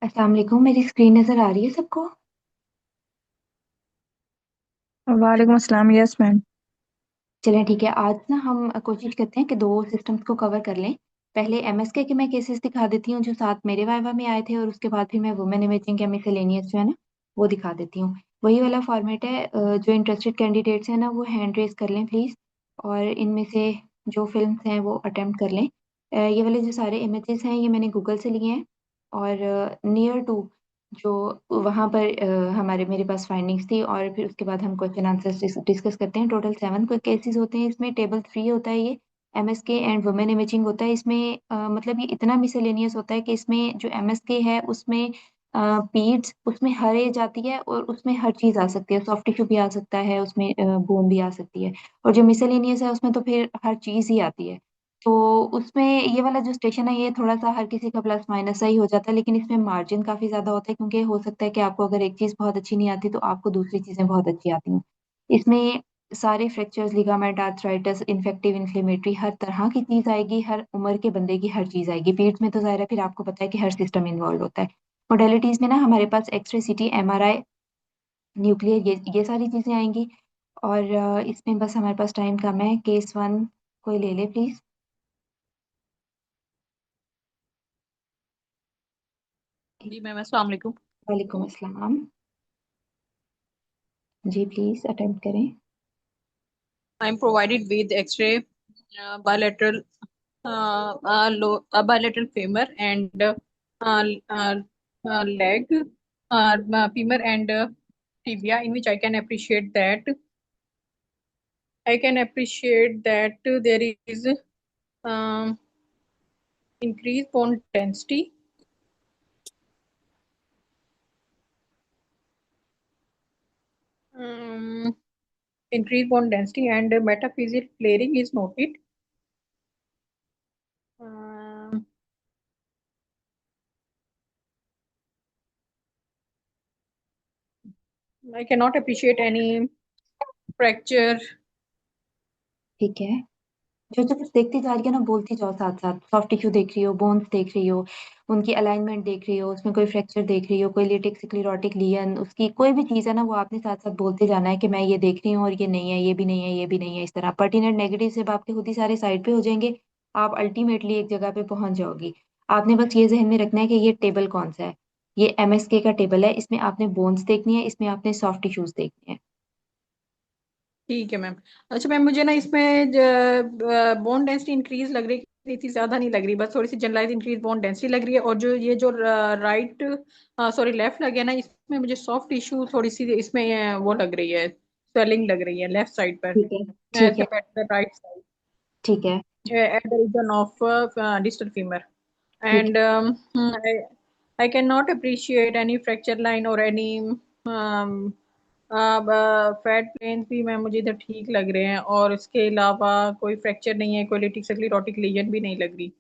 अस्सलाम वालेकुम। मेरी स्क्रीन नजर आ रही है सबको? वालेकुम अस्सलाम। Yes ma'am. चलें ठीक है। आज ना हम कोशिश करते हैं कि दो सिस्टम्स को कवर कर लें। पहले एमएसके के मैं केसेस दिखा देती हूँ जो साथ मेरे वाइवा में आए थे, और उसके बाद फिर मैं वुमेन इमेजिंग या मिसलेनियस जो है ना वो दिखा देती हूँ। वही वाला फॉर्मेट है। जो इंटरेस्टेड कैंडिडेट्स हैं ना वो हैंड रेज कर लें प्लीज, और इनमें से जो फिल्म्स हैं वो अटेम्प्ट कर लें। ये वाले जो सारे इमेजेस हैं ये मैंने गूगल से लिए हैं, और नियर टू जो वहाँ पर हमारे मेरे पास फाइंडिंग्स थी, और फिर उसके बाद हम क्वेश्चन आंसर्स डिस्कस करते हैं। टोटल 7 कोई केसेस होते हैं इसमें। टेबल 3 होता है ये। एमएसके एंड वुमेन इमेजिंग होता है इसमें। मतलब ये इतना मिसलेनियस होता है कि इसमें जो एमएसके है उसमें पीड्स उसमें हर एज आती है, और उसमें हर चीज आ सकती है। सॉफ्ट टिश्यू भी आ सकता है उसमें, बोन भी आ सकती है। और जो मिसलेनियस है उसमें तो फिर हर चीज ही आती है। तो उसमें ये वाला जो स्टेशन है ये थोड़ा सा हर किसी का प्लस माइनस सही हो जाता है, लेकिन इसमें मार्जिन काफी ज्यादा होता है, क्योंकि हो सकता है कि आपको अगर एक चीज बहुत अच्छी नहीं आती तो आपको दूसरी चीजें बहुत अच्छी आती हैं। इसमें सारे fractures, ligament, arthritis, infective, inflammatory, हर तरह की चीज आएगी। हर उम्र के बंदे की हर चीज आएगी। पीड्स में तो जाहिर है फिर आपको पता है कि हर सिस्टम इन्वॉल्व होता है। मोडेलिटीज में ना हमारे पास एक्सरे, सीटी, एमआरआई, न्यूक्लियर, ये सारी चीजें आएंगी। और इसमें बस हमारे पास टाइम कम है। केस 1 कोई ले ले प्लीज। जी मैम, अस्सलाम वालेकुम। वालेकुम अस्सलाम। जी प्लीज अटेम्प्ट करें। I am provided with X-ray, bilateral bilateral femur and leg, femur and tibia, in which I can appreciate that there is um, increased bone density, um, and metaphyseal flaring is noted. Um, I cannot appreciate any fracture. ठीक है। जो जो कुछ देखती जा रही है ना बोलती जाओ साथ साथ। सॉफ्ट टिश्यू देख रही हो, बोन्स देख रही हो, उनकी अलाइनमेंट देख रही हो, उसमें कोई फ्रैक्चर देख रही हो, कोई लिटिक स्क्लेरोटिक लियन, उसकी कोई भी चीज है ना वो आपने साथ साथ बोलते जाना है कि मैं ये देख रही हूँ, और ये नहीं है, ये भी नहीं है, ये भी नहीं है। इस तरह पर्टिनेंट नेगेटिव से आपके खुद ही सारे साइड पे हो जाएंगे। आप अल्टीमेटली एक जगह पे पहुंच जाओगी। आपने बस ये जहन में रखना है कि ये टेबल कौन सा है। ये एमएसके का टेबल है। इसमें आपने बोन्स देखनी है, इसमें आपने सॉफ्ट टिश्यूज देखनी है। ठीक है मैम। अच्छा मैम, मुझे ना इसमें बोन डेंसिटी इंक्रीज लग रही है, इतनी ज्यादा नहीं लग रही, बस थोड़ी सी जनरलाइज इंक्रीज बोन डेंसिटी लग रही है। और जो ये जो राइट, सॉरी लेफ्ट लगे ना, इसमें मुझे सॉफ्ट टिश्यू थोड़ी सी इसमें वो लग रही है, स्वेलिंग लग रही है लेफ्ट साइड पर ठीक है। एज ठीक है। Compare to the right side ठीक है। at the region of distal femur. ठीक And I cannot appreciate any fracture line or any fat planes भी मैम मुझे इधर ठीक लग रहे हैं, और इसके अलावा कोई फ्रैक्चर नहीं है, कोई लिटिक स्क्लेरोटिक लीजन भी नहीं लग रही।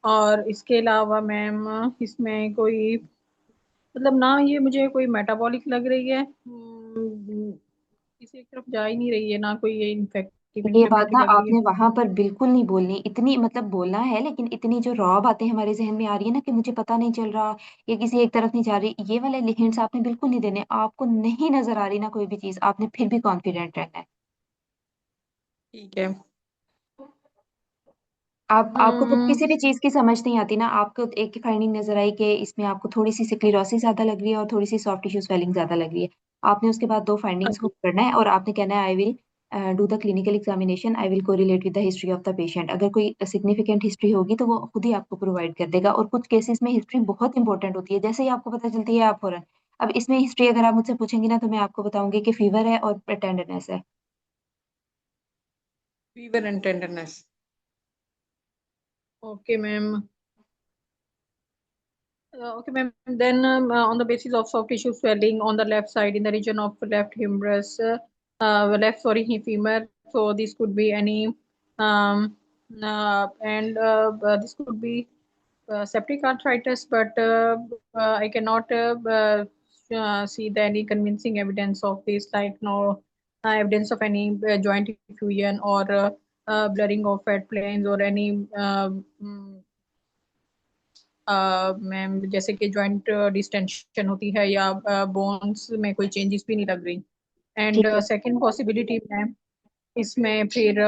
और इसके अलावा मैम इसमें कोई, मतलब ना ये मुझे कोई मेटाबॉलिक लग रही है, किसी एक तरफ जा ही नहीं रही है, ना कोई ये इन्फेक्टिव ये बात इन्फ्लेमेटरी ना लग रही है। आपने वहां पर बिल्कुल नहीं बोलनी। इतनी मतलब बोलना है, लेकिन इतनी जो रॉ बातें हमारे जहन में आ रही है ना कि मुझे पता नहीं चल रहा, ये किसी एक तरफ नहीं जा रही, ये वाले हिंट्स आपने बिल्कुल नहीं देने। आपको नहीं नजर आ रही ना कोई भी चीज, आपने फिर भी कॉन्फिडेंट रहना है। ठीक है। आपको जब हम्म। किसी भी चीज की समझ नहीं आती ना, आपको एक ही फाइंडिंग नजर आई कि इसमें आपको थोड़ी सी सिक्लेरोसिस ज्यादा लग रही है और थोड़ी सी सॉफ्ट टिश्यू स्वेलिंग ज्यादा लग रही है। आपने उसके बाद दो फाइंडिंग्स को करना है, और आपने कहना है I will do the clinical examination, I will correlate with the history of the patient. अगर कोई सिग्निफिकेंट हिस्ट्री होगी तो वो खुद ही आपको प्रोवाइड कर देगा, और कुछ केसेस में हिस्ट्री बहुत इंपॉर्टेंट होती है। जैसे ही आपको पता चलती है आप फौरन, अब इसमें हिस्ट्री अगर आप मुझसे पूछेंगी ना तो मैं आपको बताऊंगी कि फीवर है और टेंडरनेस है। Fever and tenderness. Okay ma'am. Okay, ma'am. Then, on the basis of soft tissue swelling on the left side in the region of left humerus, femur. So this could be any, um, and this could be septic arthritis, but I cannot see any convincing evidence of this, like no evidence of any joint effusion or blurring of fat planes or any ma'am जैसे कि joint distension होती है या bones में कोई changes भी नहीं लग रही। एंड ठीक है। सेकंड पॉसिबिलिटी मैम, इसमें फिर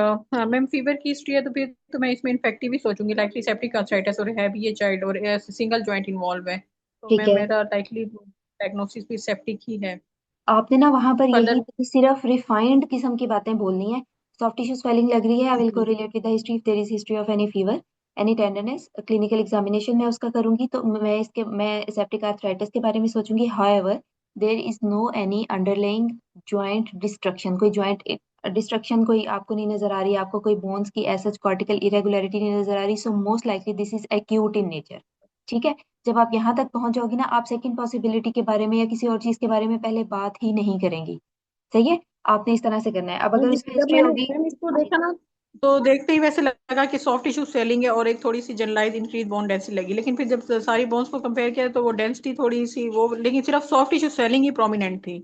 मैम फीवर की हिस्ट्री है तो फिर तो मैं इसमें इन्फेक्टिव ही सोचूंगी, लाइकली सेप्टिक आर्थराइटिस और है भी ये चाइल्ड और सिंगल जॉइंट इन्वॉल्व है, तो ठीक मैम है, मेरा लाइकली डायग्नोसिस भी सेप्टिक ही है। आपने ना वहां पर यही फर्दर। सिर्फ रिफाइंड किस्म की बातें बोलनी है। सॉफ्ट टिश्यू स्वेलिंग लग रही है, आई विल जी। Correlate with the history if there is history of any fever, any tenderness. Clinical examination में उसका करूंगी तो मैं सेप्टिक आर्थराइटिस के बारे में सोचूंगी। However there is no any underlying joint destruction, कोई जॉइंट डिस्ट्रक्शन कोई आपको नहीं नजर आ रही, आपको कोई बोन्स की ऐसा कॉर्टिकल इरेगुलरिटी नहीं नजर आ रही, so most likely this is acute in nature. ठीक है। जब आप यहाँ तक पहुंच जाओगी ना, आप सेकंड पॉसिबिलिटी के बारे में या किसी और चीज के बारे में पहले बात ही नहीं करेंगी। सही है। आपने इस तरह से करना है। अब अगर उसमें जब हिस्ट्री मैंने होगी। मैम इसको देखा ना, तो देखते ही वैसे लगा कि सॉफ्ट टिश्यू स्वेलिंग है और एक थोड़ी सी जनरलाइज इंक्रीज बोन डेंसिटी लगी, लेकिन फिर जब सारी बोन्स को कंपेयर किया तो वो डेंसिटी थोड़ी सी वो, लेकिन सिर्फ सॉफ्ट टिश्यू स्वेलिंग ही प्रोमिनेंट थी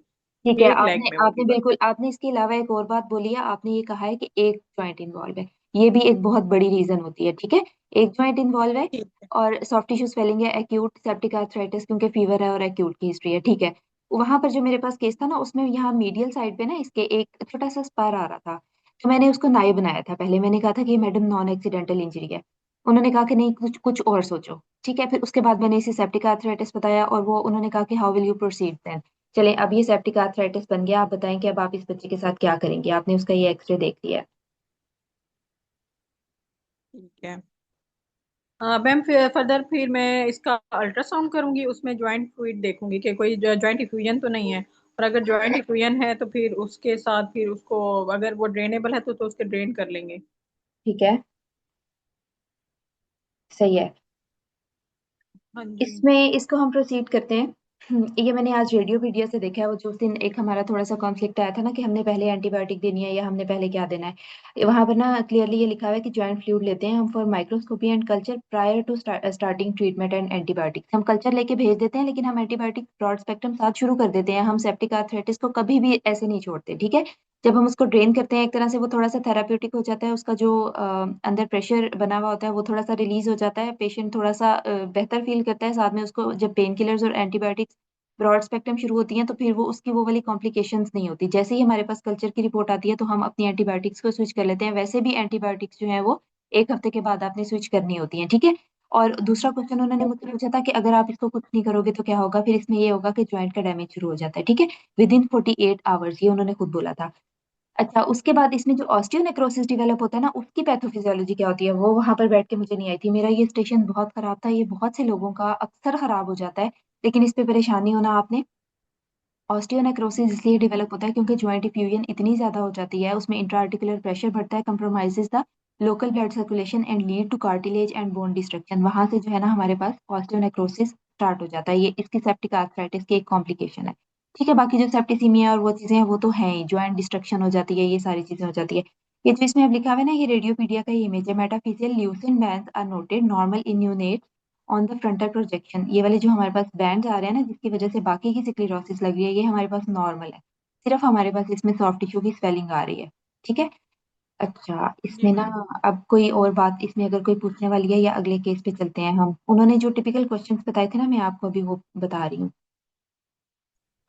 ठीक है, एक लेग आपने में वो आपने भी बस। बिल्कुल, आपने इसके अलावा एक और बात बोली है। आपने ये कहा है कि एक जॉइंट इन्वॉल्व है। ये भी एक बहुत बड़ी रीजन होती है। ठीक है। एक जॉइंट इन्वॉल्व है ठीक है। और सॉफ्ट टिश्यू स्वेलिंग है, एक्यूट सेप्टिक आर्थराइटिस क्योंकि फीवर है और एक्यूट की हिस्ट्री है। ठीक है। वहां पर जो मेरे पास केस था ना, उसमें यहाँ मीडियल साइड पे ना इसके एक छोटा सा स्पर आ रहा था। तो मैंने उसको नाई बनाया था। पहले मैंने कहा था कि मैडम नॉन एक्सीडेंटल इंजरी है। उन्होंने कहा कि नहीं, कुछ कुछ और सोचो। ठीक है। फिर उसके बाद मैंने इसे सेप्टिक आर्थराइटिस बताया और वो उन्होंने कहा कि how will you proceed then. चलें, अब ये सेप्टिक आर्थराइटिस बन गया। आप बताएं कि अब आप इस बच्चे के साथ क्या करेंगे। आपने उसका ये एक्सरे देख लिया है। ठीक है। मैम फर्दर फिर मैं इसका अल्ट्रासाउंड करूंगी, उसमें ज्वाइंट फ्लूइड देखूंगी कि कोई ज्वाइंट इफ्यूजन तो नहीं है, और अगर ज्वाइंट इफ्यूजन है तो फिर उसके साथ फिर उसको, अगर वो ड्रेनेबल है तो उसके ड्रेन कर लेंगे। ठीक है। सही है। हाँ जी। इसमें इसको हम प्रोसीड करते हैं। ये मैंने आज रेडियो वीडियो से देखा है। वो जो उस दिन एक हमारा थोड़ा सा कॉन्फ्लिक्ट आया था ना कि हमने पहले एंटीबायोटिक देनी है या हमने पहले क्या देना है, वहां पर ना क्लियरली ये लिखा हुआ है कि ज्वाइंट फ्लूइड लेते हैं हम for microscopy and culture prior to starting treatment and antibiotics. हम कल्चर लेके भेज देते हैं लेकिन हम एंटीबायोटिक ब्रॉड स्पेक्ट्रम साथ शुरू कर देते हैं। हम सेप्टिक आर्थराइटिस को कभी भी ऐसे नहीं छोड़ते। ठीक है। जब हम उसको ड्रेन करते हैं एक तरह से, वो थोड़ा सा थेराप्यूटिक हो जाता है। उसका जो अंदर प्रेशर बना हुआ होता है वो थोड़ा सा रिलीज हो जाता है। पेशेंट थोड़ा सा बेहतर फील करता है। साथ में उसको जब पेन किलर्स और एंटीबायोटिक्स ब्रॉड स्पेक्ट्रम शुरू होती हैं तो फिर वो उसकी वो वाली कॉम्प्लिकेशंस नहीं होती। जैसे ही हमारे पास कल्चर की रिपोर्ट आती है तो हम अपनी एंटीबायोटिक्स को स्विच कर लेते हैं। वैसे भी एंटीबायोटिक्स जो है वो एक हफ्ते के बाद आपने स्विच करनी होती है। ठीक है। और दूसरा क्वेश्चन उन्होंने मुझसे पूछा था कि अगर आप इसको कुछ नहीं करोगे तो क्या होगा। फिर इसमें ये होगा कि ज्वाइंट का डैमेज शुरू हो जाता है। ठीक है। विद इन 48 आवर्स, ये उन्होंने खुद बोला था। अच्छा, उसके बाद इसमें जो ऑस्टियोनेक्रोसिस डेवलप होता है ना, उसकी पैथोफिजियोलॉजी क्या होती है वो वहां पर बैठ के मुझे नहीं आई थी। मेरा ये स्टेशन बहुत खराब था। ये बहुत से लोगों का अक्सर खराब हो जाता है, लेकिन इस पे परेशान नहीं होना आपने। ऑस्टियोनेक्रोसिस इसलिए डेवलप होता है क्योंकि ज्वाइंट डिफ्यूजन इतनी ज्यादा हो जाती है, उसमें इंट्राआर्टिकुलर प्रेशर बढ़ता है, compromises the local blood circulation and lead to cartilage and bone destruction. वहां से जो है ना हमारे पास ऑस्टियोनेक्रोसिस स्टार्ट हो जाता है। ये इसकी सेप्टिक आर्थराइटिस की एक कॉम्प्लिकेशन है। ठीक है। बाकी जो सेप्टिसीमिया और वो चीजें हैं वो तो है ही, ज्वाइंट डिस्ट्रक्शन हो जाती है, ये सारी चीजें हो जाती है। ये जो इसमें अब लिखा हुआ है ना, ये रेडियोपीडिया का ही इमेज है। Metaphyseal lucent bands are noted normal in unit on the frontal projection. ये वाले जो हमारे पास बैंड आ रहे हैं ना, जिसकी वजह से बाकी की सिक्लेरोसिस लग रही है, ये हमारे पास नॉर्मल है। सिर्फ हमारे पास इसमें सॉफ्ट टिश्यू की स्वेलिंग आ रही है। ठीक है। अच्छा, जी इसमें ना मैम। अब कोई और बात इसमें अगर कोई पूछने वाली है, या अगले केस पे चलते हैं हम। उन्होंने जो टिपिकल क्वेश्चंस बताए थे ना, मैं आपको अभी वो बता रही हूँ।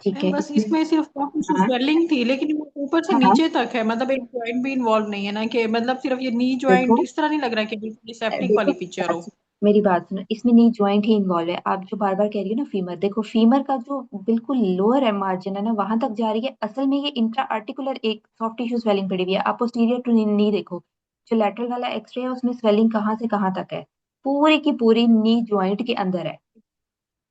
ठीक मैम है। बस इसमें इसमें सिर्फ हाँ स्वेलिंग थी, लेकिन वो ऊपर से हाँ, नीचे तक है, मतलब एक ज्वाइंट भी इन्वॉल्व नहीं है ना, कि मतलब सिर्फ ये नी देखो ज्वाइंट इस तरह नहीं लग रहा कि बिल्कुल सेप्टिक देखो वाली पिक्चर हो। मेरी बात सुनो। इसमें नी ज्वाइंट ही इन्वॉल्व है। आप जो बार बार कह रही हो ना फीमर, देखो फीमर का जो बिल्कुल लोअर है मार्जिन है ना, वहां तक जा रही है। असल में ये इंट्रा आर्टिकुलर एक सॉफ्ट टिश्यू स्वेलिंग पड़ी हुई है। आप पोस्टीरियर टू नी देखो, जो लेटरल वाला एक्सरे है उसमें स्वेलिंग कहाँ से कहाँ तक है। पूरी की पूरी नी ज्वाइंट के अंदर है।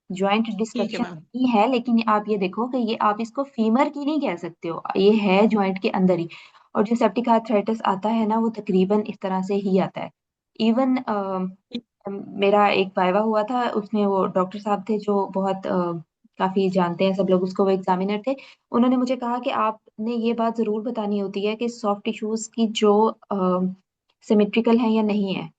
ज्वाइंट ठीक है डिस्ट्रक्शन मैम। ही है, लेकिन आप ये देखो कि ये आप इसको फीमर की नहीं कह सकते हो, ये है ज्वाइंट के अंदर ही। और जो सेप्टिक आर्थराइटिस आता है ना, वो तकरीबन इस तरह से ही आता है। इवन मेरा एक वाइवा हुआ था, उसमें वो डॉक्टर साहब थे जो बहुत काफी जानते हैं सब लोग उसको, वो एग्जामिनर थे। उन्होंने मुझे कहा कि आपने ये बात जरूर बतानी होती है कि सॉफ्ट टिश्यूज की जो सिमेट्रिकल है या नहीं है।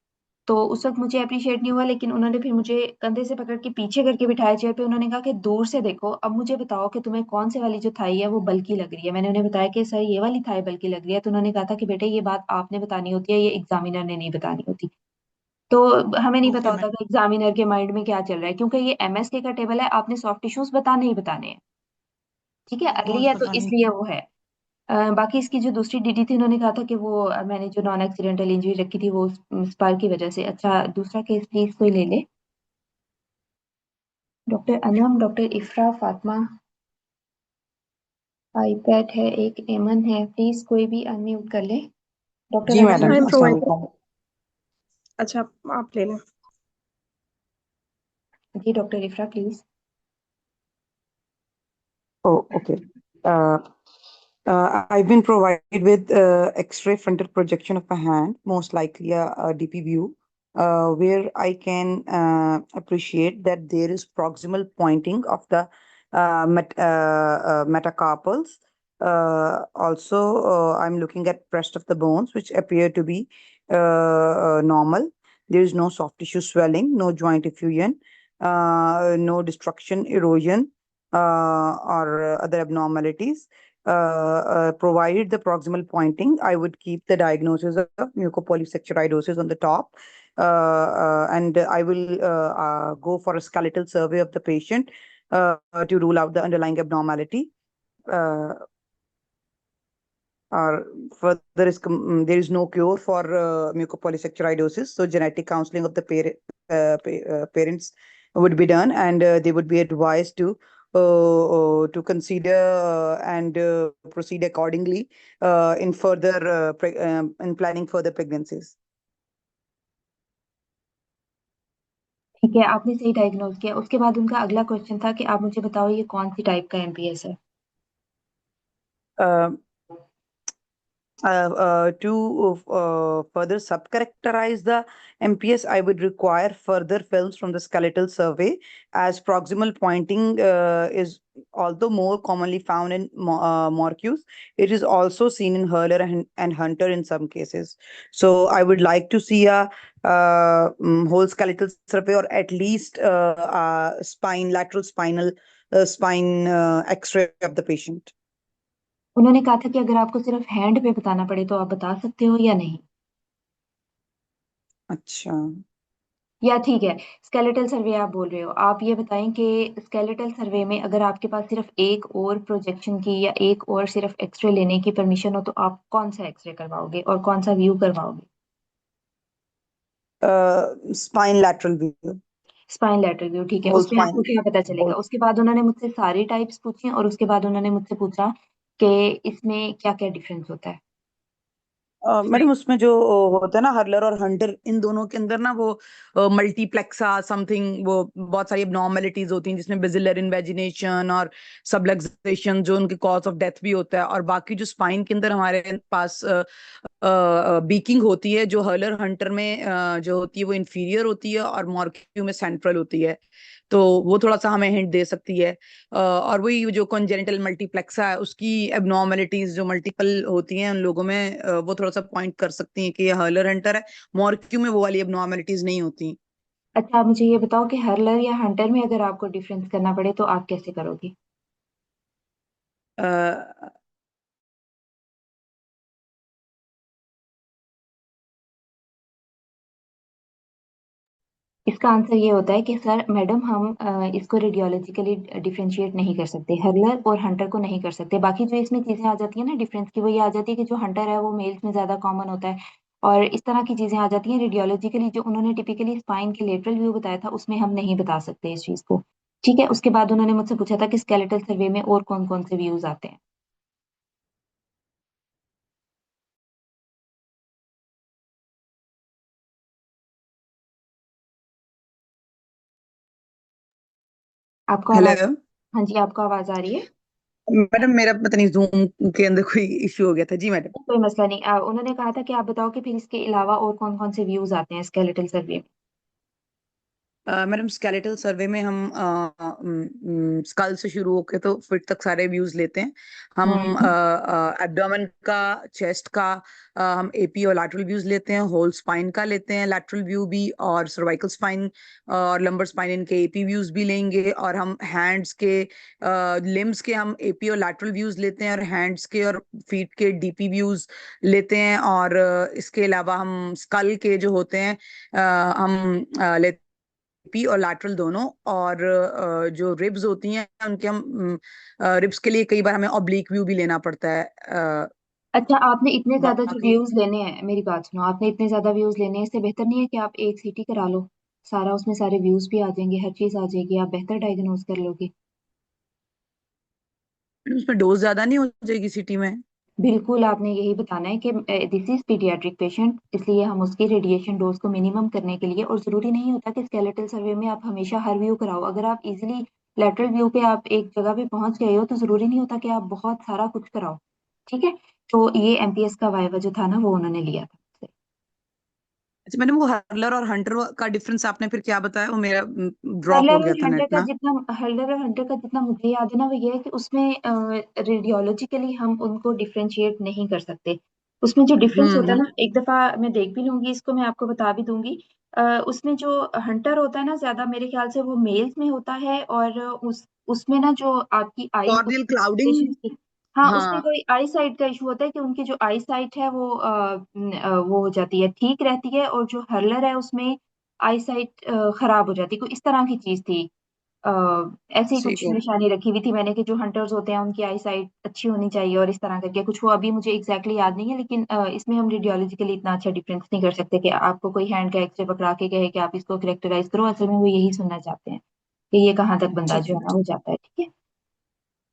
तो उस वक्त मुझे अप्रिशिएट नहीं हुआ, लेकिन उन्होंने फिर मुझे कंधे से पकड़ के पीछे करके बिठाया चेयर पे। उन्होंने कहा कि दूर से देखो, अब मुझे बताओ कि तुम्हें कौन से वाली जो थाई है वो बल्की लग रही है। मैंने उन्हें बताया कि सर ये वाली थाई बल्की लग रही है। तो उन्होंने कहा था कि बेटे ये बात आपने बतानी होती है, ये एग्जामिनर ने नहीं बतानी होती। तो हमें नहीं पता ओके होता मैम। कि एग्जामिनर के माइंड में क्या चल रहा है, क्योंकि ये एमएसके का टेबल है, आपने सॉफ्ट टिश्यूज बताने ही बताने हैं। ठीक है, अगली कौन है तो पता नहीं। इसलिए वो है। बाकी इसकी जो दूसरी डीडी थी, उन्होंने कहा था कि वो मैंने जो नॉन एक्सीडेंटल इंजरी रखी थी वो स्पार की वजह से। अच्छा, दूसरा केस प्लीज कोई ले ले। Doctor Anam, doctor इफ्रा, Fatima, iPad है, एक एमन है, प्लीज कोई भी अनम्यूट कर ले। जी डॉक्टर मैडम, अनम। आई एम अस्सलाम प्रोवाइडिंग। वालेकुम। अच्छा, आप ले लें। जी doctor Ifra please. Oh, okay. Uh, I've been provided with X-ray frontal projection of a hand, most likely a DP view, where I can appreciate that there is proximal pointing of the metacarpals. Also, I'm looking at rest of the bones, which appear to be normal. There is no soft tissue swelling, no joint effusion, no destruction, erosion, or other abnormalities. Provided the proximal pointing, I would keep the diagnosis of mucopolysaccharidosis on the top. And I will go for a skeletal survey of the patient to rule out the underlying abnormality. Uh, or there is no cure for mucopolysaccharidosis, so genetic counseling of the parents would be done, and they would be advised to consider and proceed accordingly in planning further pregnancies. ठीक है, आपने सही diagnose किया। उसके बाद उनका अगला question था कि आप मुझे बताओ ये कौन सी टाइप का एमपीएस है। Uh, to further subcharacterize the MPS, I would require further films from the skeletal survey, as proximal pointing is, although more commonly found in Morcus, it is also seen in Hurler and Hunter in some cases. So I would like to see a whole skeletal survey, or at least lateral spine X-ray of the patient. उन्होंने कहा था कि अगर आपको सिर्फ hand पे बताना पड़े तो आप बता सकते हो या नहीं। अच्छा। या ठीक है, स्केलेटल सर्वे आप बोल रहे हो, आप ये बताएं कि स्केलेटल सर्वे में अगर आपके पास सिर्फ एक और प्रोजेक्शन की या एक और सिर्फ एक्सरे लेने की परमिशन हो तो आप कौन सा एक्सरे करवाओगे और कौन सा व्यू करवाओगे। Spine lateral view, spine lateral view, ठीक है, whole उसमें आपको spine. क्या पता चलेगा। whole- उसके बाद उन्होंने मुझसे सारी टाइप्स पूछी और उसके बाद उन्होंने मुझसे पूछा कि इसमें क्या क्या डिफरेंस होता है। मैडम, उसमें जो होता है ना, हर्लर और हंटर, इन दोनों के अंदर ना वो मल्टीप्लेक्सा समथिंग, वो बहुत सारी एबनॉर्मेलिटीज होती हैं, जिसमें बेजिलर इन्वेजिनेशन और सबलक्सेशन, जो उनके कॉज ऑफ डेथ भी होता है। और बाकी जो स्पाइन के अंदर हमारे पास बीकिंग होती है, जो हर्लर हंटर में जो होती है वो इंफीरियर होती है, और मॉर्क्यू में सेंट्रल होती है। तो वो थोड़ा सा हमें हिंट दे सकती है। और वही जो कॉन्जेनिटल मल्टीप्लेक्सा है, उसकी एबनॉर्मेलिटीज जो मल्टीपल होती हैं उन लोगों में, वो थोड़ा सा पॉइंट कर सकती हैं कि ये हर्लर हंटर है। मॉर्क्यू में वो वाली एबनॉर्मेलिटीज नहीं होती। अच्छा, आप मुझे ये बताओ कि हर्लर या हंटर में अगर आपको डिफरेंस करना पड़े तो आप कैसे करोगे। अ, इसका आंसर ये होता है कि सर मैडम हम इसको रेडियोलॉजिकली डिफरेंशिएट नहीं कर सकते, हर्लर और हंटर को नहीं कर सकते। बाकी जो इसमें चीजें आ जाती है ना डिफरेंस की, वो ये आ जाती है कि जो हंटर है वो मेल्स में ज्यादा कॉमन होता है और इस तरह की चीजें आ जाती हैं। रेडियोलॉजिकली जो उन्होंने टिपिकली स्पाइन के लेटरल व्यू बताया था उसमें हम नहीं बता सकते इस चीज को। ठीक है, उसके बाद उन्होंने मुझसे पूछा था कि स्केलेटल सर्वे में और कौन कौन से व्यूज आते हैं। आपको आवाज। हेलो हाँ जी, आपको आवाज आ रही है। मैडम, मेरा पता नहीं जूम के अंदर कोई इश्यू हो गया था। जी मैडम। कोई मसला नहीं। उन्होंने कहा था कि आप बताओ कि फिर इसके अलावा और कौन कौन से व्यूज आते हैं स्केलेटल सर्वे में। मैडम स्केलेटल सर्वे में हम स्कल से शुरू होके तो फिट तक सारे व्यूज लेते हैं हम। हम्म। एब्डोमेन का, चेस्ट का, हम एपी और लैटरल व्यूज लेते हैं, होल स्पाइन का लेते हैं लैटरल व्यू भी, और सर्वाइकल स्पाइन और लंबर स्पाइन इनके एपी व्यूज भी लेंगे, और हम हैंड्स के, लिम्स के हम एपी और लैटरल व्यूज लेते हैं, और हैंड्स के और फीट के डीपी व्यूज लेते हैं, और इसके अलावा हम स्कल के जो होते हैं हम लेते पी और लैटरल दोनों, और जो रिब्स होती हैं उनके हम रिब्स के लिए कई बार हमें ऑब्लिक व्यू भी लेना पड़ता है। अच्छा, आपने इतने ज्यादा जो बाकी व्यूज लेने हैं, मेरी बात सुनो, आपने इतने ज्यादा व्यूज लेने हैं, इससे बेहतर नहीं है कि आप एक सीटी करा लो, सारा उसमें सारे व्यूज भी आ जाएंगे, हर चीज आ जाएगी, आप बेहतर डायग्नोज कर लोगे। उसमें डोज ज्यादा नहीं हो जाएगी सिटी में? बिल्कुल, आपने यही बताना है कि दिस इज पीडियाट्रिक पेशेंट, इसलिए हम उसकी रेडिएशन डोज को मिनिमम करने के लिए, और जरूरी नहीं होता कि स्केलेटल सर्वे में आप हमेशा हर व्यू कराओ। अगर आप इजीली लेटरल व्यू पे आप एक जगह पे पहुंच गए हो, तो जरूरी नहीं होता कि आप बहुत सारा कुछ कराओ। ठीक है। तो ये एमपीएस का वाइवा जो था ना, वो उन्होंने लिया था। अच्छा मैंने वो हर्लर और हंटर का डिफरेंस आपने फिर क्या बताया, वो मेरा ड्रॉप हो हर्लर गया और था हंटर नेट का ना। जितना हर्लर और हंटर का जितना मुझे याद है ना, वो ये है कि उसमें रेडियोलॉजिकली हम उनको डिफरेंशिएट नहीं कर सकते। उसमें जो डिफरेंस होता है हम्म। ना, एक दफा मैं देख भी लूंगी इसको, मैं आपको बता भी दूंगी। उसमें जो हंटर होता है ना, ज्यादा मेरे ख्याल से वो मेल्स में होता है, और उसमें ना जो आपकी आई, कॉर्नियल उसकी क्लाउडिंग। patients की, हाँ, उसमें हाँ। कोई आई साइट का इशू होता है कि उनकी जो आई साइट है वो वो हो जाती है, ठीक रहती है, और जो हर्लर है उसमें आई साइट खराब हो जाती है, कोई इस तरह की चीज थी। अ, ऐसे ही ठीक कुछ है। निशानी रखी हुई थी मैंने कि जो हंटर्स होते हैं उनकी आई साइट अच्छी होनी चाहिए, और इस तरह करके कुछ, वो अभी मुझे एग्जैक्टली याद नहीं है, लेकिन इसमें हम रेडियोलॉजिकली इतना अच्छा डिफरेंस नहीं कर सकते कि आपको कोई हैंड का एक्सरे पकड़ा के कहे कि आप इसको करेक्टराइज करो। असल में वो यही सुनना चाहते हैं कि ये कहाँ तक बंदा ठीक जो है। है ना हो जाता है। ठीक है।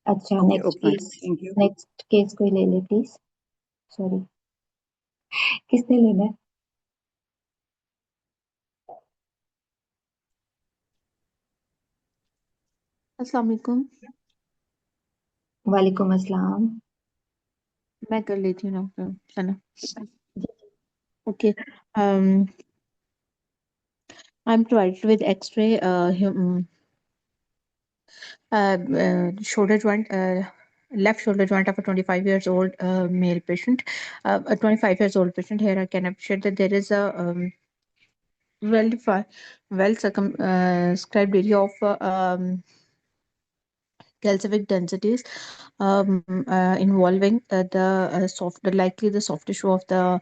अच्छा, okay next okay madam, case. Thank you. Next case कोई ले ले प्लीज। सॉरी, किसने लेना है? अस्सलाम वालेकुम। वालेकुम अस्सलाम। मैं कर लेती हूँ डॉक्टर सना। जी। Okay. um I'm provided with x-ray shoulder joint, left shoulder joint of a 25 years old male patient, a 25 years old patient. Here I can appreciate that there is a well defined, well circumscribed area of calcific densities involving the likely the soft tissue of the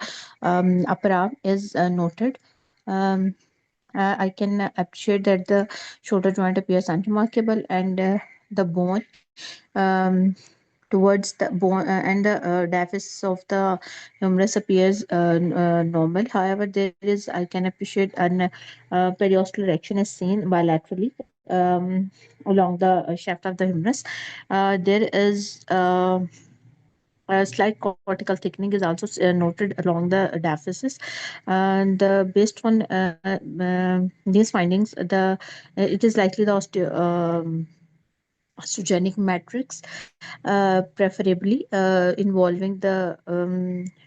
upper arm is noted. Um, I can appreciate that the shoulder joint appears unremarkable, and the bone um, towards the bone and the diaphysis of the humerus appears normal. However, there is, I can appreciate an periosteal erection is seen bilaterally along the shaft of the humerus. There is a slight cortical thickening is also noted along the diaphysis, and based on these findings, it is likely the osteogenic matrix, preferably involving the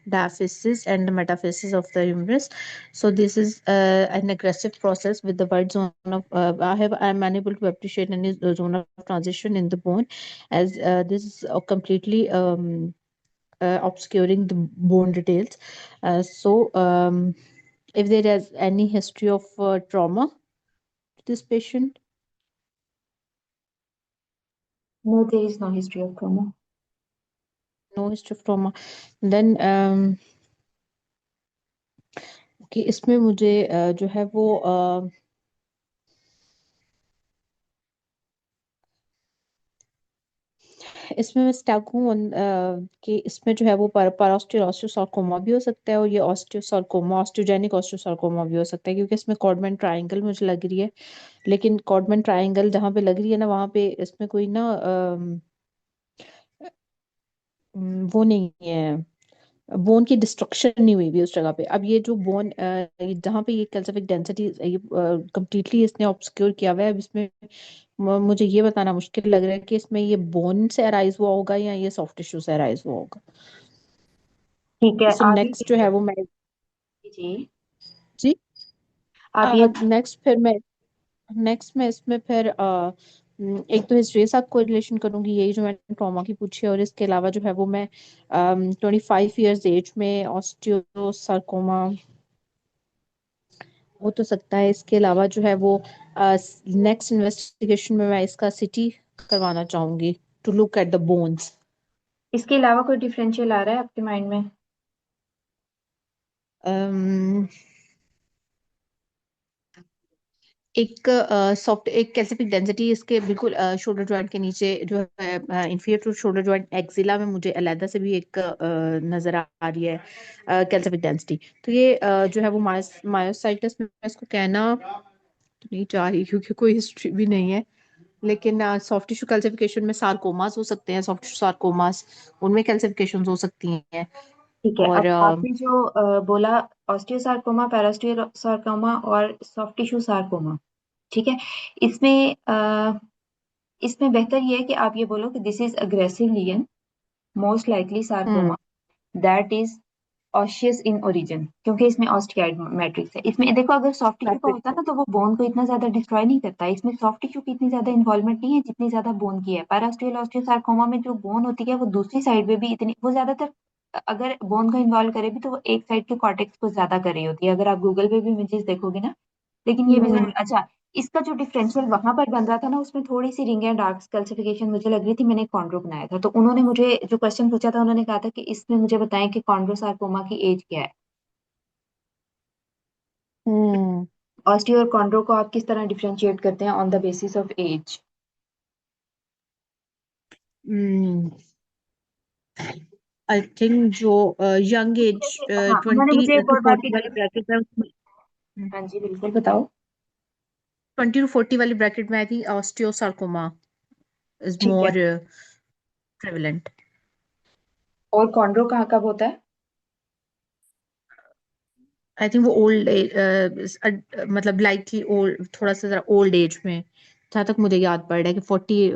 diaphysis and the metaphysis of the humerus. So this is an aggressive process with the wide zone of. I'm unable to appreciate any zone of transition in the bone, as this is completely obscuring the bone details. So, if there is any history of trauma to this patient. No, there is no history of trauma. No history of trauma, then okay, इसमें मुझे जो है वो इसमें मैं stuck हूँ कि इसमें जो है वो पारास्टियल ऑस्टियोसार्कोमा भी हो सकता है, और ये ऑस्टियोसार्कोमा ऑस्टियोजेनिक ऑस्टियोसार्कोमा भी हो सकता है, क्योंकि इसमें कॉडमैन ट्रायंगल मुझे लग रही है, लेकिन कॉडमैन ट्रायंगल जहाँ पे लग रही है ना, वहाँ पे इसमें कोई ना वो नहीं है, बोन की डिस्ट्रक्शन नहीं हुई भी उस जगह पे। अब ये जो बोन जहाँ पे ये कैल्सिफिक डेंसिटी ये कंप्लीटली इसने ऑब्सक्योर किया हुआ है, अब इसमें मुझे ये बताना मुश्किल लग रहा है कि इसमें ये बोन से अराइज हुआ होगा या ये सॉफ्ट टिश्यू से अराइज हुआ होगा। ठीक है, सो आगे नेक्स्ट जो है वो मैं जी, जी आप ये नेक्स्ट फिर मैं नेक्स्ट मैं इसमें फिर एक तो हिस्ट्री के साथ कोरिलेशन करूंगी, यही जो मैंने ट्रॉमा की पूछी है, और इसके अलावा जो है वो मैं 25 ईयर्स एज में ऑस्टियोसार्कोमा हो तो सकता है। इसके अलावा जो है वो नेक्स्ट इन्वेस्टिगेशन में मैं इसका सिटी करवाना चाहूंगी to look at the bones. इसके अलावा कोई डिफरेंशियल आ रहा है आपके माइंड में? एक सॉफ्ट एक कैल्सिफिक डेंसिटी इसके बिल्कुल शोल्डर जॉइंट के नीचे जो है inferior to shoulder joint axilla में मुझे अलहदा से भी एक नजर आ रही है कैल्सिफिक डेंसिटी। तो ये जो है वो मायोसाइटिस में मैं इसको कहना तो नहीं चाह रही क्योंकि कोई हिस्ट्री भी नहीं है, लेकिन सॉफ्ट टिश्यू कैल्सिफिकेशन में सार्कोमास हो सकते हैं, सॉफ्ट टिश्यू सार्कोमास उनमें कैल्सिफिकेशन हो सकती हैं। ठीक है, और अब आपने जो बोला ऑस्टियोसार्कोमा, पैरास्टियोसार्कोमा और सॉफ्ट टिश्यू सार्कोमा, ठीक है, इसमें इसमें बेहतर ये है कि आप ये बोलो कि this is aggressive lesion, most likely hmm sarcoma, that is osteous in origin, क्योंकि इसमें ऑस्टियाइड मैट्रिक्स है। इसमें देखो, अगर सॉफ्ट टिश्यू का होता ना तो वो बोन को इतना ज्यादा डिस्ट्रॉय नहीं करता, इसमें सॉफ्ट टिश्यू की इतनी ज्यादा इन्वॉल्वमेंट नहीं है जितनी ज्यादा बोन की है। पैरास्टियल ऑस्टियोसार्कोमा में जो बोन होती है वो दूसरी साइड में भी इतनी, वो ज्यादातर अगर बोन को इन्वॉल्व करे भी तो वो एक साइड के कॉर्टेक्स को ज्यादा कर रही होती है, अगर आप गूगल पे भी इमेजेस देखोगे ना। लेकिन ये भी हम्म जरूर अच्छा, इसका जो डिफरेंशियल वहां पर बन रहा था ना, उसमें थोड़ी सी रिंग एंड डार्क कैल्सिफिकेशन मुझे लग रही थी। मैंने कॉन्ड्रो बनाया था तो उन्होंने मुझे जो क्वेश्चन पूछा था, उन्होंने कहा था कि इसमें मुझे बताएं कि कॉन्ड्रोसार्कोमा की एज क्या है। हम्म ऑस्टियो और कॉन्ड्रो को आप किस तरह डिफरेंशिएट करते हैं on the basis of age? I think जो यंग एज हाँ, उन्होंने 20 मुझे एक टू और बात भी 40 वाली कही। ब्रैकेट है उसमें। हाँ जी, बिल्कुल बताओ। 20 टू 40 वाली ब्रैकेट में आई थिंक ऑस्टियोसार्कोमा इज ठीक है, मोर प्रेवलेंट। और कॉन्ड्रो कहाँ कब होता है? आई थिंक वो ओल्ड मतलब लाइटली ओल्ड, थोड़ा सा जरा ओल्ड एज में, जहाँ तक मुझे याद पड़ रहा है कि 40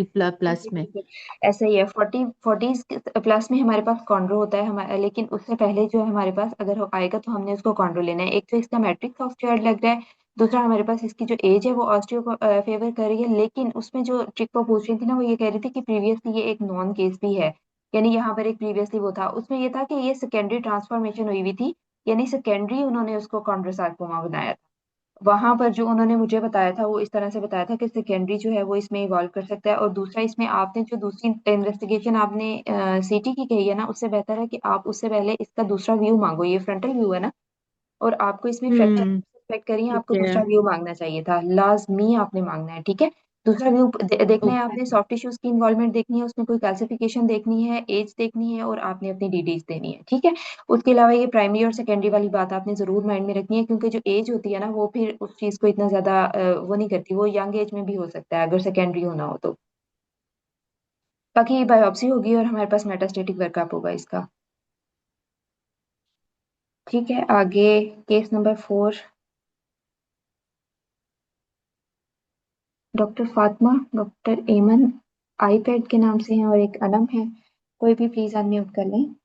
प्लस बिल्कुल में। बिल्कुल, ऐसा ही है। 40 प्लस में हमारे पास कॉन्ड्रो होता है हमारा, लेकिन उससे पहले जो है हमारे पास अगर आएगा तो हमने उसको कॉन्ड्रो लेना है। एक तो इसका मैट्रिक्स ऑस्टियोइड लग रहा है, दूसरा हमारे पास इसकी जो एज है वो ऑस्टियो को फेवर कर रही है। लेकिन उसमें जो ट्रिक को पूछ रही थी ना, वो ये कह रही थी कि प्रीवियसली ये एक नॉन केस भी है, यानी यहाँ पर एक प्रीवियसली वो था, उसमें ये था कि ये सेकेंडरी ट्रांसफॉर्मेशन हुई हुई थी, यानी सेकेंडरी उन्होंने उसको कॉन्ड्रोसार्कोमा बनाया था। वहां पर जो उन्होंने मुझे बताया था वो इस तरह से बताया था कि सेकेंडरी जो है वो इसमें इवॉल्व कर सकता है। और दूसरा, इसमें आपने जो दूसरी इन्वेस्टिगेशन आपने सीटी की कही है ना, उससे बेहतर है कि आप उससे पहले इसका दूसरा व्यू मांगो। ये फ्रंटल व्यू है ना, और आपको इसमें फ्रैक्चर हम्म सस्पेक्ट करिए, ठीक आपको है। दूसरा व्यू मांगना चाहिए था, लाजमी आपने मांगना है। ठीक है, दूसरा व्यू देखना है आपने, सॉफ्ट टिश्यूज की इन्वॉल्वमेंट देखनी है, उसमें कोई कैल्सिफिकेशन देखनी है, एज देखनी है, और आपने अपनी डीडीज देनी है। ठीक है, उसके अलावा ये प्राइमरी और सेकेंडरी वाली बात आपने जरूर माइंड में रखनी है, क्योंकि जो एज होती है ना वो फिर उस चीज को इतना ज्यादा वो नहीं करती, वो यंग एज में भी हो सकता है अगर सेकेंडरी होना हो तो। बाकी बायोप्सी होगी और हमारे पास मेटास्टेटिक वर्कअप होगा इसका। ठीक है, आगे case number 4, doctor Fatima, doctor एमन आईपैड के नाम से हैं और एक अनम है। कोई भी प्लीज अनम्यूट कर लें।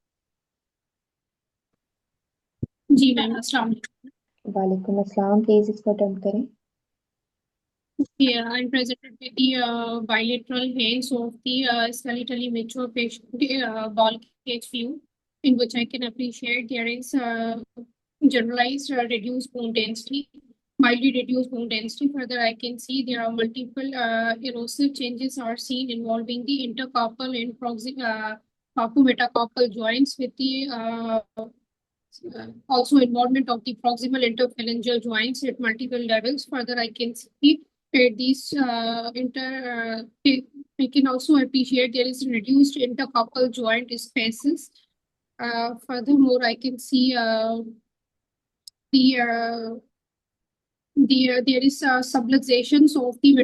जी मैम, अस्सलाम वालेकुम। वालेकुम अस्सलाम, प्लीज इसको अटेम्प्ट करें। Yeah, I'm presented with the bilateral hands of the skeletally mature patient ball cage view, in which I can appreciate there is generalized reduced bone density, mildly reduced bone density. Further, I can see there are multiple erosive changes are seen involving the intercarpal and carpometacarpal joints with the also involvement of the proximal interphalangeal joints at multiple levels. Further, I can see these we can also appreciate there is reduced intercarpal joint spaces. Furthermore, I can see the there is subluxations of the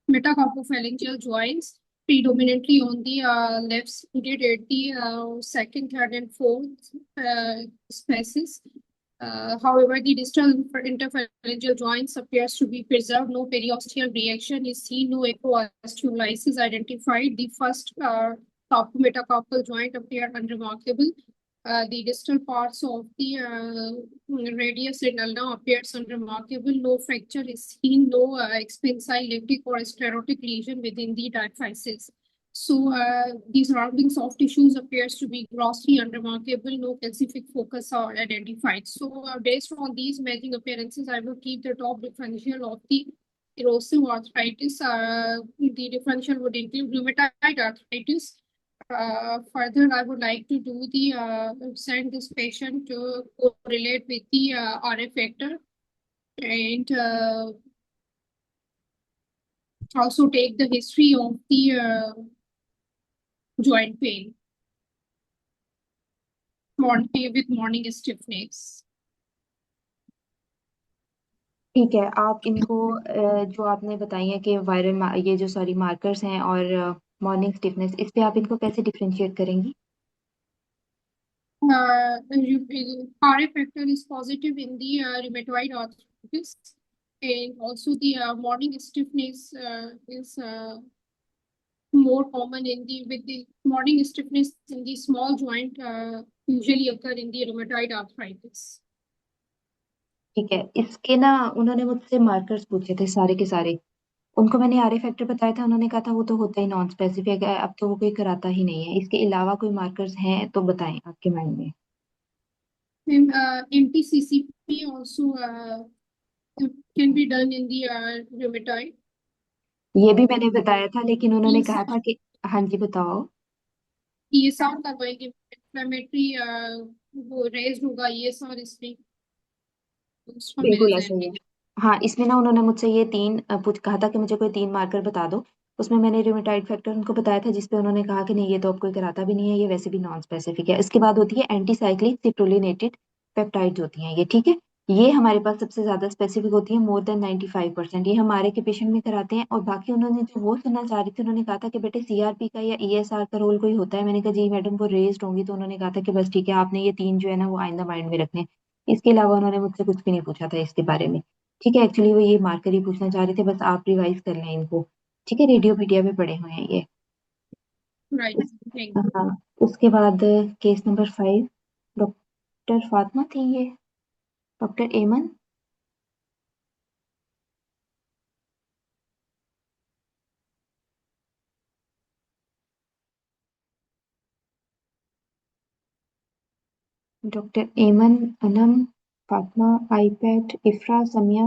metacarpophalangeal joints, predominantly on the left sided at the second, third, and fourth spaces. However, the distal interphalangeal joints appears to be preserved. No periosteal reaction is seen. No echo-osteolysis identified. The first metacarpal joint appeared unremarkable. the distal parts of the radius and ulna appears unremarkable. No fracture is seen, no expansile, elliptic, or sclerotic lesion within the diaphysis. So the surrounding soft tissues appears to be grossly unremarkable. No calcific focus are identified. So based on these imaging appearances, I will keep the top differential of the erosive arthritis. The differential would include rheumatoid arthritis. Further, I would like to do the send this patient to correlate with the RF factor and also take the history of the joint pain with morning stiffness. ठीक है, आप इनको जो आपने बताई है कि viral ये जो सॉरी मार्कर्स हैं और मॉर्निंग स्टिफनेस, इस पे आप इनको कैसे डिफरेंशिएट करेंगी? RF factor is positive in the rheumatoid arthritis, and also the morning stiffness is more common in the with the morning stiffness in the small joint usually occur in the rheumatoid arthritis. ठीक है, इसके ना उन्होंने मुझसे markers पूछे थे सारे के सारे, उनको मैंने आर फैक्टर बताया था, उन्होंने कहा था वो तो होता ही नॉन स्पेसिफिक है, अब तो वो कोई कराता ही नहीं है। इसके अलावा कोई मार्कर्स हैं तो बताएं आपके माइंड में। MTCCP also can be done in the rheumatoid. ये भी मैंने बताया था, लेकिन उन्होंने कहा ESR था कि हाँ जी बताओ। ESR करवाएंगे, इन्फ्लेमेटरी वो रेज होगा ESR इसमें, उसको बिल्कुल मेरे ऐसा जहन ही है। में। हाँ, इसमें ना उन्होंने मुझसे ये तीन पूछ कहा था कि मुझे कोई तीन मार्कर बता दो। उसमें मैंने रूमेटाइड फैक्टर उनको बताया था, जिसपे उन्होंने कहा कि नहीं ये तो अब कोई कराता भी नहीं है, ये वैसे भी नॉन स्पेसिफिक है। इसके बाद होती है एंटीसाइक्लिक सिप्रोलिनेटेड पेप्टाइड्स होती हैं ये, ठीक है। ये हमारे पास सबसे ज्यादा स्पेसिफिक होती है, मोर देन 95%। ये हमारे के पेशेंट में कराते हैं। और बाकी उन्होंने जो वो सुनना चाह रही थी, उन्होंने कहा था कि बेटे सीआरपी का या ईएसआर का रोल कोई होता है। मैंने कहा जी मैडम वो रेज्ड होंगी, तो उन्होंने कहा था कि बस ठीक है, आपने ये तीन जो है ना वो आइंदा माइंड में रखने। इसके अलावा उन्होंने मुझसे कुछ भी नहीं पूछा था इसके बारे में। ठीक है, एक्चुअली वो ये मार्कर ही पूछना चाह रहे थे, बस आप रिवाइज कर लें इनको। ठीक है, रेडियोपीडिया में पढ़े हुए हैं ये। Right, thank you. हाँ, उसके बाद केस नंबर 5, डॉक्टर फातिमा थी ये, डॉक्टर एमन। डॉक्टर एमन, अनम, फातिमा, आईपैट, इफ्रा, समिया।